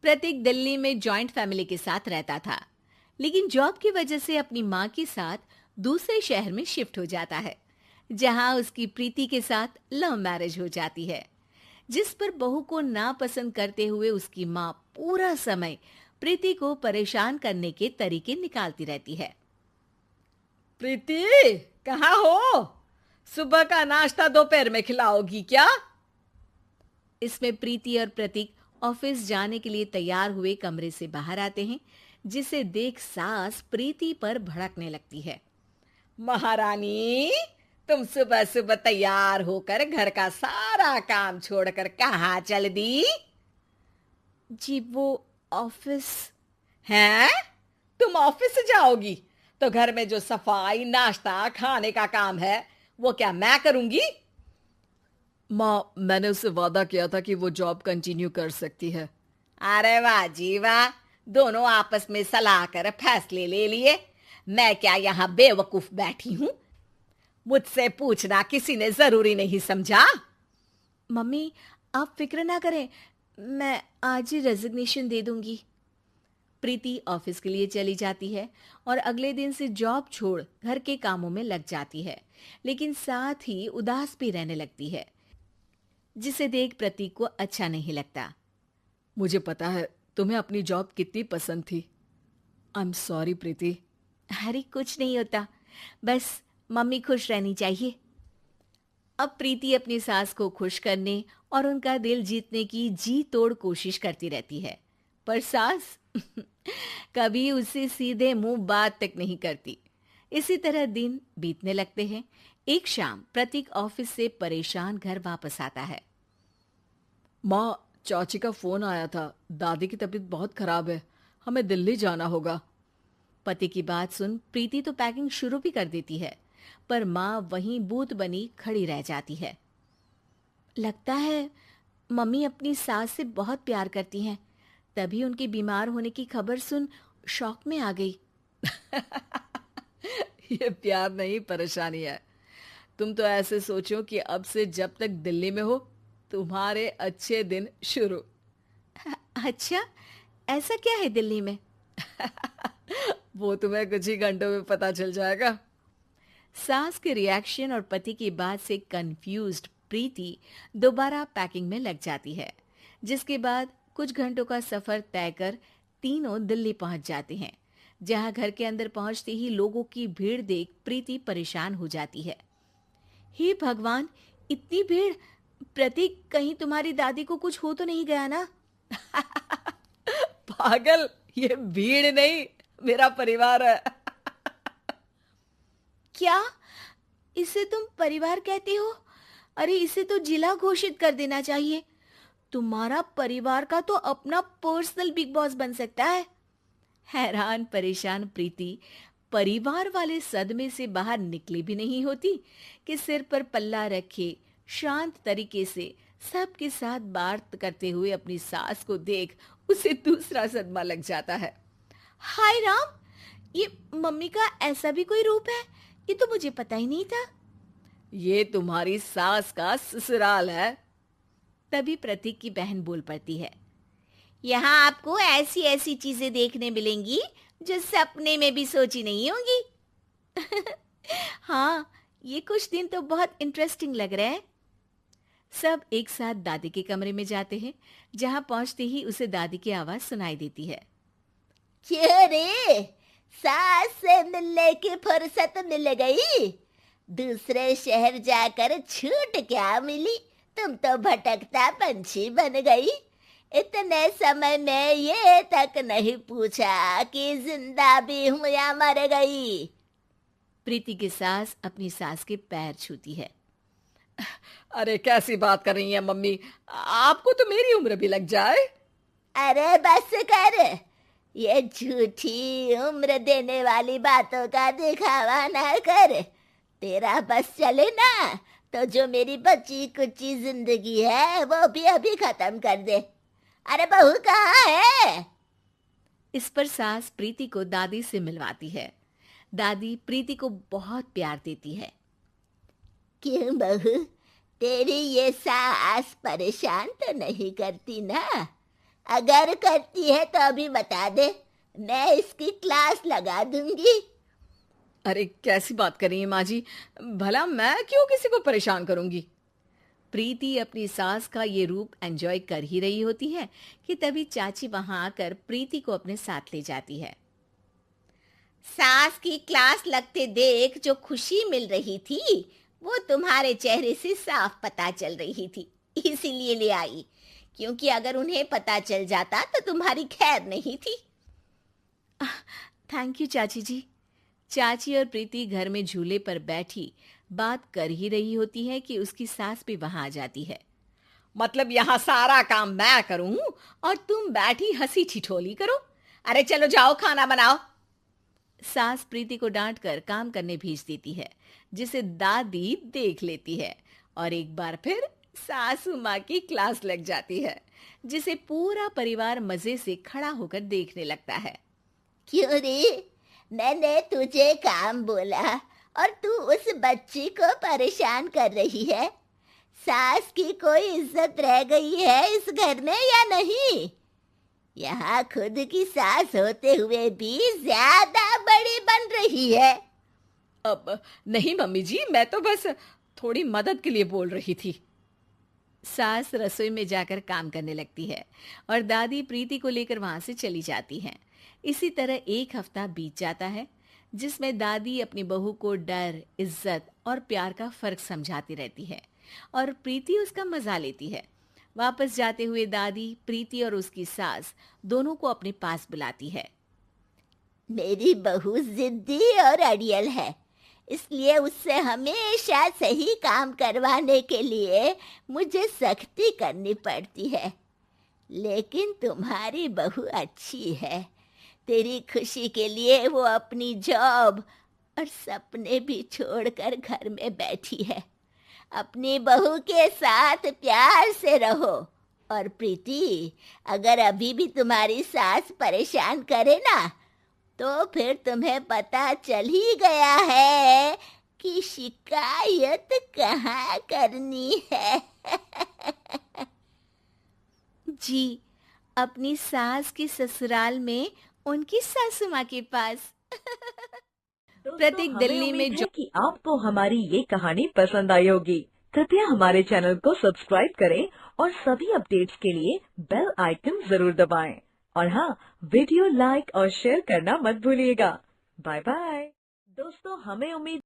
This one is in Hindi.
प्रतीक दिल्ली में जॉइंट फैमिली के साथ रहता था, लेकिन जॉब की वजह से अपनी माँ के साथ दूसरे शहर में शिफ्ट हो जाता है, जहाँ उसकी प्रीति के साथ लव मैरिज हो जाती है, जिस पर बहू को नापसंद करते हुए उसकी माँ पूरा समय प्रीति को परेशान करने के तरीके निकालती रहती है। प्रीति, कहाँ हो? सुबह का नाश्ता दोपहर में खिलाओगी क्या? इसमें प्रीति और प्रतीक ऑफिस जाने के लिए तैयार हुए कमरे से बाहर आते हैं, जिसे देख सास प्रीति पर भड़कने लगती है। महारानी, तुम सुबह सुबह तैयार होकर घर का सारा काम छोड़कर कहाँ चल दी? जी वो ऑफिस। हैं? तुम ऑफिस जाओगी तो घर में जो सफाई, नाश्ता, खाने का काम है वो क्या मैं करूंगी? माँ, मैंने उससे वादा किया था कि वो जॉब कंटिन्यू कर सकती है। अरे वाह जी वाह, दोनों आपस में सलाह कर फैसले ले लिए। मैं क्या यहाँ बेवकूफ बैठी हूँ? मुझसे पूछना किसी ने जरूरी नहीं समझा? मम्मी, आप फिक्र ना करें, मैं आज ही रेजिग्नेशन दे दूंगी। प्रीति ऑफिस के लिए चली जाती है और अगले दिन से जॉब छोड़ घर के कामों में लग जाती है, लेकिन साथ ही उदास भी रहने लगती है, जिसे देख प्रतीक को अच्छा नहीं लगता। मुझे पता है तुम्हें अपनी जॉब कितनी पसंद थी। आई एम सॉरी प्रीति। अरे कुछ नहीं होता, बस मम्मी खुश रहनी चाहिए। अब प्रीति अपनी सास को खुश करने और उनका दिल जीतने की जी तोड़ कोशिश करती रहती है, पर सास कभी उससे सीधे मुंह बात तक नहीं करती। इसी तरह दिन बीतने लगते हैं। एक शाम प्रतीक ऑफिस से परेशान घर वापस आता है। माँ, चाची का फोन आया था। दादी की तबीयत बहुत खराब है, हमें दिल्ली जाना होगा। पति की बात सुन प्रीति तो पैकिंग शुरू भी कर देती है, पर माँ वहीं बूत बनी खड़ी रह जाती है। लगता है मम्मी अपनी सास से बहुत प्यार करती हैं, तभी उनके बीमार होने की खबर सुन शॉक में आ गई। ये प्यार नहीं, परेशानी है। तुम तो ऐसे सोचो कि अब से जब तक दिल्ली में हो तुम्हारे अच्छे दिन शुरू। अच्छा, ऐसा क्या है दिल्ली में? वो तुम्हें कुछ ही घंटों में पता चल जाएगा। सास के रिएक्शन और पति की बात से कंफ्यूज्ड प्रीति दोबारा पैकिंग में लग जाती है, जिसके बाद कुछ घंटों का सफर तय कर तीनों दिल्ली पहुंच जाते हैं, जहां घर के अंदर पहुंचते ही लोगों की भीड़ देख प्रीति परेशान हो जाती है। हे भगवान, इतनी भीड़! प्रतीक, कहीं तुम्हारी दादी को कुछ हो तो नहीं गया ना? पागल, ये भीड़ नहीं, मेरा परिवार है। क्या? इसे तुम परिवार कहते हो? अरे इसे तो जिला घोषित कर देना चाहिए। तुम्हारा परिवार का तो अपना पर्सनल बिग बॉस बन सकता है। हैरान परेशान प्रीति परिवार वाले सदमे से बाहर निकली भी नहीं होती कि सिर पर पल्ला रखे शांत तरीके से सबके साथ बात करते हुए अपनी सास को देख उसे दूसरा सदमा लग जाता है। हाय राम, ये मम्मी का ऐसा भी कोई रूप है? ये तो मुझे पता ही नहीं था। ये तुम्हारी सास का ससुराल है। तभी प्रतीक की बहन बोल पड़ती है। यहाँ आपको ऐसी ऐसी चीजें देखने मिलेंगी जो सपने में भी सोची नहीं होंगी। हाँ, ये कुछ दिन तो बहुत इंटरेस्टिंग लग रहे हैं। सब एक साथ दादी के कमरे में जाते हैं, जहां पहुंचते ही उसे दादी की आवाज सुनाई देती है। क्यों रे, सास से मिलने की फुर्सत मिल गई? दूसरे शहर जाकर छूट क्या मिली? तुम तो भटकता पंछी बन गई। इतने समय में ये तक नहीं पूछा कि जिंदा भी हूं या मर गई। प्रीति की सास अपनी सास के पैर छूती है। अरे कैसी बात कर रही हैं मम्मी, आपको तो मेरी उम्र भी लग जाए। अरे बस कर, ये झूठी उम्र देने वाली बातों का दिखावा ना कर। तेरा बस चले ना तो जो मेरी बची कुची जिंदगी है वो भी अभी खत्म कर दे। अरे बहू कहाँ है? इस पर सास प्रीति को दादी से मिलवाती है। दादी प्रीति को बहुत प्यार देती है। क्यों बहू, तेरी ये सास परेशान तो नहीं करती ना? अगर करती है तो अभी बता दे, मैं इसकी क्लास लगा दूंगी। अरे कैसी बात कर रही हैं माँ जी, भला मैं क्यों किसी को परेशान करूंगी। प्रीति अपनी सास का ये रूप एंजॉय कर ही रही होती है कि तभी चाची वहां आकर प्रीति को अपने साथ ले जाती है। सास की क्लास लगते देख जो खुशी मिल रही थी वो तुम्हारे चेहरे से साफ पता चल रही थी, इसीलिए ले आई, क्योंकि अगर उन्हें पता चल जाता तो तुम्हारी खैर नहीं थी। थैंक यू चाची जी। चाची और प्रीति घर में झूले पर बैठी बात कर ही रही होती है कि उसकी सास भी वहां आ जाती है। मतलब यहाँ सारा काम मैं करूं और तुम बैठी हंसी ठिठोली करो? अरे चलो जाओ, खाना बनाओ। सास प्रीति को डांट कर काम करने भेज देती है, जिसे दादी देख लेती है और एक बार फिर सासू माँ की क्लास लग जाती है, जिसे पूरा परिवार मजे से खड़ा होकर देखने लगता है। क्यों रे, मैंने तुझे काम बोला और तू उस बच्ची को परेशान कर रही है? सास की कोई इज्जत रह गई है इस घर में या नहीं? यहाँ खुद की सास होते हुए भी ज्यादा बड़ी बन रही है। अब नहीं मम्मी जी, मैं तो बस थोड़ी मदद के लिए बोल रही थी। सास रसोई में जाकर काम करने लगती है और दादी प्रीति को लेकर वहां से चली जाती हैं। इसी तरह एक हफ्ता बीत जाता है, जिसमें दादी अपनी बहू को डर, इज्जत और प्यार का फर्क समझाती रहती है और प्रीति उसका मजा लेती है। वापस जाते हुए दादी प्रीति और उसकी सास दोनों को अपने पास बुलाती है। मेरी बहू जिद्दी और अड़ियल है, इसलिए उससे हमेशा सही काम करवाने के लिए मुझे सख्ती करनी पड़ती है। लेकिन तुम्हारी बहू अच्छी है, तेरी खुशी के लिए वो अपनी जॉब और सपने भी छोड़कर घर में बैठी है। अपनी बहू के साथ प्यार से रहो। और प्रीति, अगर अभी भी तुम्हारी सास परेशान करे ना, तो फिर तुम्हें पता चल ही गया है कि शिकायत कहाँ करनी है। जी, अपनी सास की ससुराल में उनकी सासू माँ के पास। प्रतीक दिल्ली में जो कि आपको हमारी ये कहानी पसंद आई होगी। कृपया हमारे चैनल को सब्सक्राइब करें और सभी अपडेट्स के लिए बेल आइकन जरूर दबाएं। और हाँ, वीडियो लाइक और शेयर करना मत भूलिएगा। Bye bye. दोस्तों, हमें उम्मीद